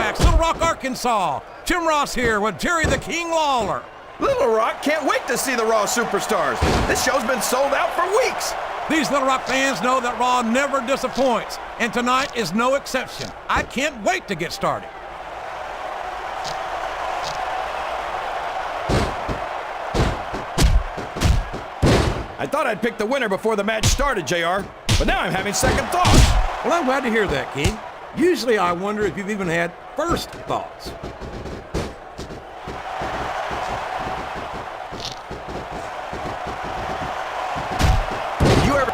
Fairfax, Little Rock, Arkansas. Tim Ross here with Jerry the King Lawler. Little Rock can't wait to see the Raw Superstars. This show's been sold out for weeks. These Little Rock fans know that Raw never disappoints, and tonight is no exception. I can't wait to get started. I thought I'd pick the winner before the match started, JR, but now I'm having second thoughts. Well, I'm glad to hear that, King. Usually I wonder if you've even had first thoughts.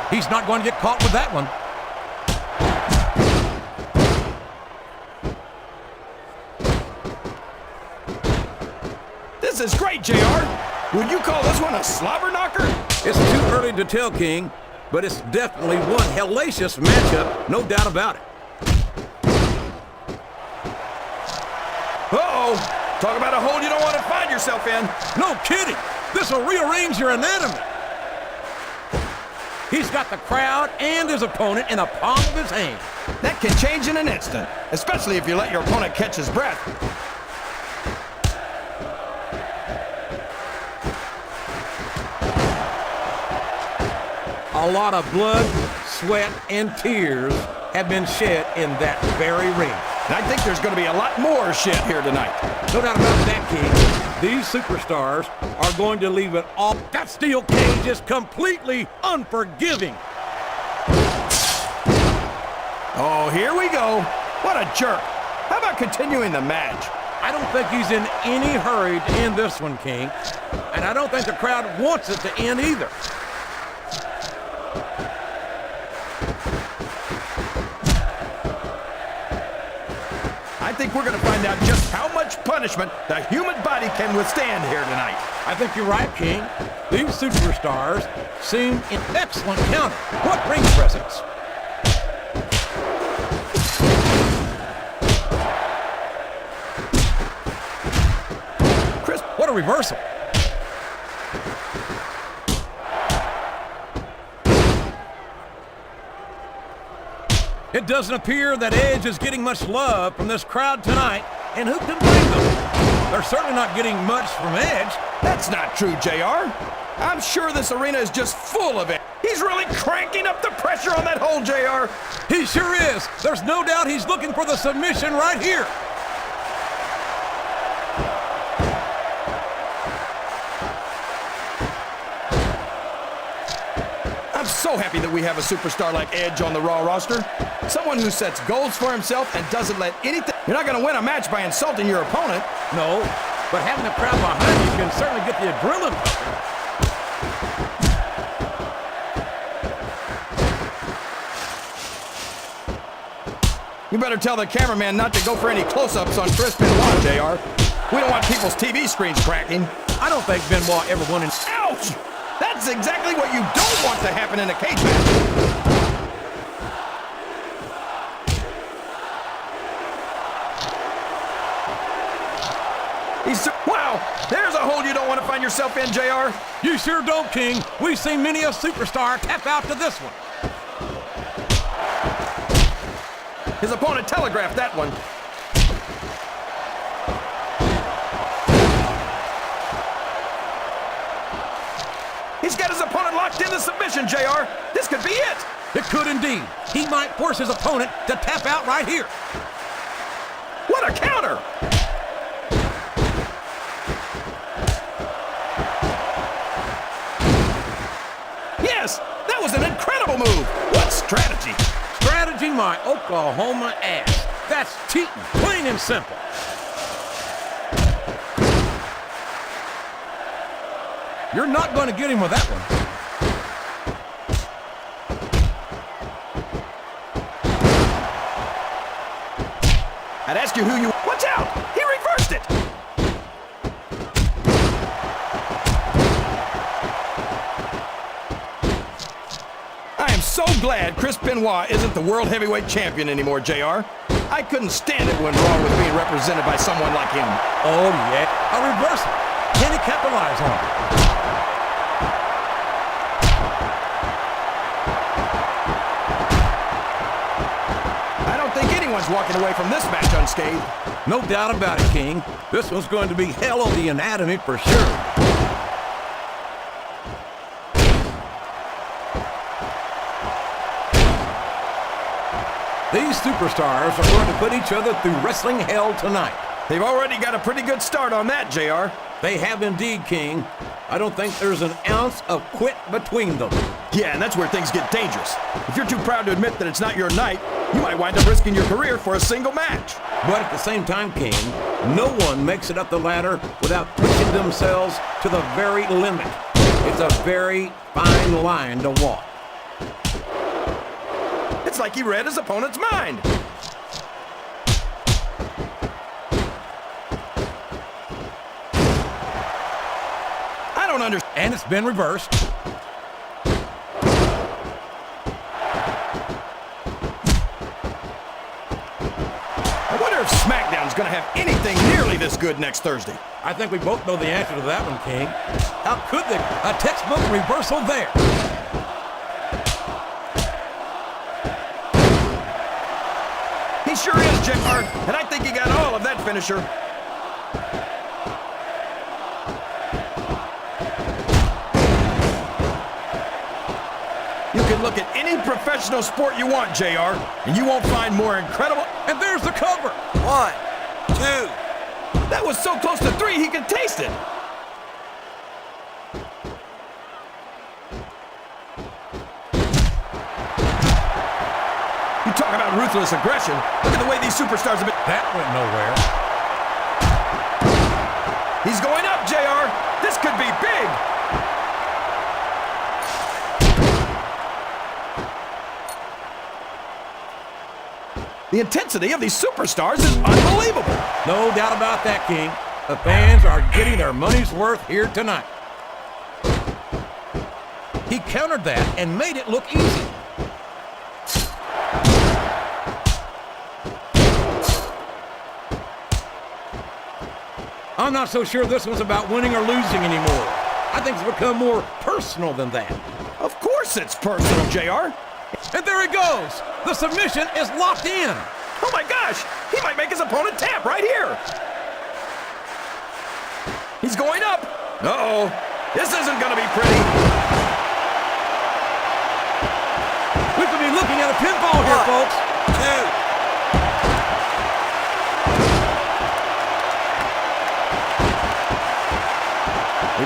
He's not going to get caught with that one. This is great, JR. Would you call this one a slobber knocker? It's too early to tell, King, but it's definitely one hellacious matchup, no doubt about it. Uh-oh. Talk about a hole you don't want to find yourself in. No kidding. This will rearrange your anatomy. He's got the crowd and his opponent in the palm of his hand. That can change in an instant, especially if you let your opponent catch his breath. A lot of blood, sweat, and tears have been shed in that very ring. And I think there's going to be a lot more shed here tonight. No doubt about that, King. These superstars are going to leave it all. That steel cage is completely unforgiving. Oh, here we go. What a jerk. How about continuing the match? I don't think he's in any hurry to end this one, King. And I don't think the crowd wants it to end either. I think we're going to find out just how much punishment the human body can withstand here tonight. I think you're right, King. These superstars seem in excellent counter. What ring presence? Chris, what a reversal. It doesn't appear that Edge is getting much love from this crowd tonight, and who can blame them? They're certainly not getting much from Edge. That's not true, JR. I'm sure this arena is just full of it. He's really cranking up the pressure on that hole, JR. He sure is. There's no doubt he's looking for the submission right here. I'm so happy that we have a superstar like Edge on the Raw roster. Someone who sets goals for himself and doesn't let anything... You're not going to win a match by insulting your opponent. No, but having the crowd behind you can certainly get the adrenaline pumping. You better tell the cameraman not to go for any close-ups on Chris Benoit, JR. We don't want people's TV screens cracking. I don't think Benoit ever won an... Ouch! That's exactly what you don't want to happen in a cage match. Wow! There's a hole you don't want to find yourself in, JR. You sure don't, King. We've seen many a superstar tap out to this one. His opponent telegraphed that one. He's got his opponent locked in the submission, JR. This could be it. It could indeed. He might force his opponent to tap out right here. What a counter! Yes, that was an incredible move. What strategy? Strategy, my Oklahoma ass. That's cheating, plain and simple. You're not going to get him with that one. I'd ask you who you... Watch out! He reversed it! I am so glad Chris Benoit isn't the World Heavyweight Champion anymore, JR. I couldn't stand it when Raw was being represented by someone like him. Oh, yeah. A reversal. Can he capitalize on it? anyone's walking away from this match unscathed. No doubt about it, King. This one's going to be hell on the anatomy for sure. These superstars are going to put each other through wrestling hell tonight. They've already got a pretty good start on that, JR. They have indeed, King. I don't think there's an ounce of quit between them. Yeah, and that's where things get dangerous. If you're too proud to admit that it's not your night, you might wind up risking your career for a single match. But at the same time, King, no one makes it up the ladder without pushing themselves to the very limit. It's a very fine line to walk. It's like he read his opponent's mind. I don't understand. And it's been reversed. I wonder if SmackDown's going to have anything nearly this good next Thursday. I think we both know the answer to that one, King. How could they? A textbook reversal there. He sure is, JR, and I think he got all of that finisher. You can look at any professional sport you want, JR, and you won't find more incredible... And there's the cover. 1, 2. That was so close to 3 he could taste it. You talk about ruthless aggression. Look at the way these superstars have been... That went nowhere. He's going up, JR. This could be big. The intensity of these superstars is unbelievable. No doubt about that, King. The fans are getting their money's worth here tonight. He countered that and made it look easy. I'm not so sure this one's about winning or losing anymore. I think it's become more personal than that. Of course it's personal, JR. And there he goes. The submission is locked in. Oh my gosh, he might make his opponent tap right here. He's going up. Uh-oh, this isn't gonna be pretty. We could be looking at a pinfall here, folks. 2.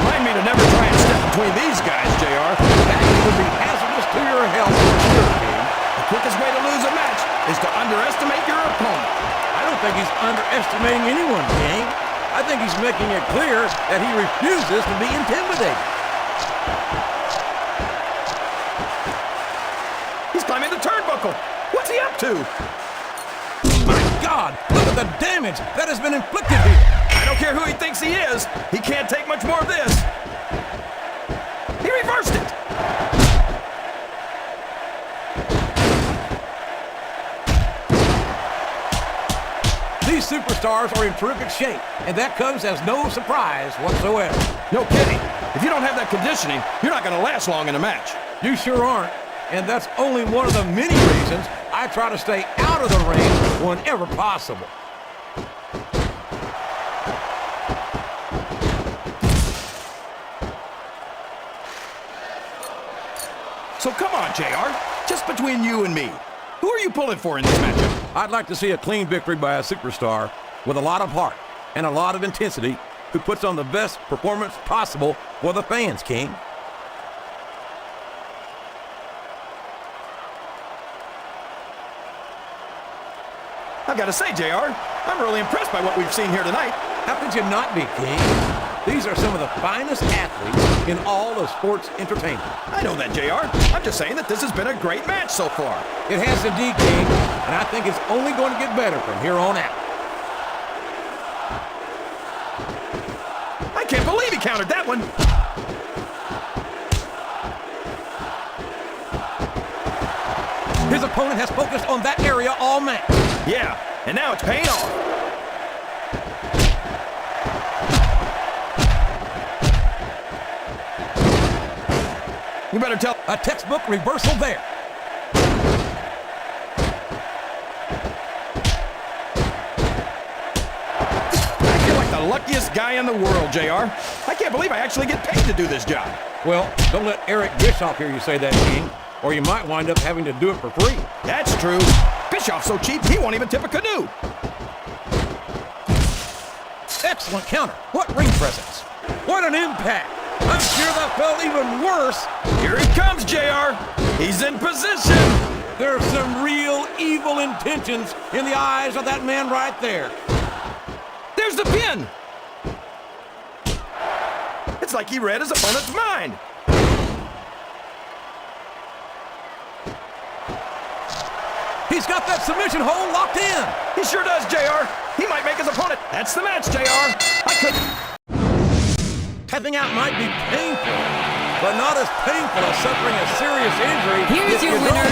Remind me to never try and step between these guys, JR. That could be hazardous to your health for sure, King. The quickest way to lose a match is to underestimate your opponent. I don't think he's underestimating anyone, King. I think he's making it clear that he refuses to be intimidated. He's climbing the turnbuckle. What's he up to? My God, look at the damage that has been inflicted here. I don't care who he thinks he is. He can't take much more of this. He reversed it. These superstars are in terrific shape, and that comes as no surprise whatsoever. No kidding. If you don't have that conditioning, you're not going to last long in a match. You sure aren't, and that's only one of the many reasons I try to stay out of the ring whenever possible. So come on, JR. Just between you and me, who are you pulling for in this matchup? I'd like to see a clean victory by a superstar with a lot of heart and a lot of intensity who puts on the best performance possible for the fans, King. I've got to say, JR, I'm really impressed by what we've seen here tonight. How could you not be, King? These are some of the finest athletes in all of sports entertainment. I know that, JR. I'm just saying that this has been a great match so far. It has indeed, King, and I think it's only going to get better from here on out. I can't believe he countered that one. His opponent has focused on that area all match. Yeah, and now it's paying off. You better tell... A textbook reversal there. the luckiest guy in the world, JR. I can't believe I actually get paid to do this job. Well, don't let Eric Bischoff hear you say that, King, or you might wind up having to do it for free. That's true. Bischoff's so cheap, he won't even tip a canoe. Excellent counter. What ring presence. What an impact. I'm sure that felt even worse. Here it comes, JR. He's in position. There's some real evil intentions in the eyes of that man right there. There's the pin. It's like he read his opponent's mind. He's got that submission hold locked in. He sure does, JR. He might make his opponent. That's the match, JR. I couldn't. Tapping out might be painful, but not as painful as suffering a serious injury. Here's if your you winner,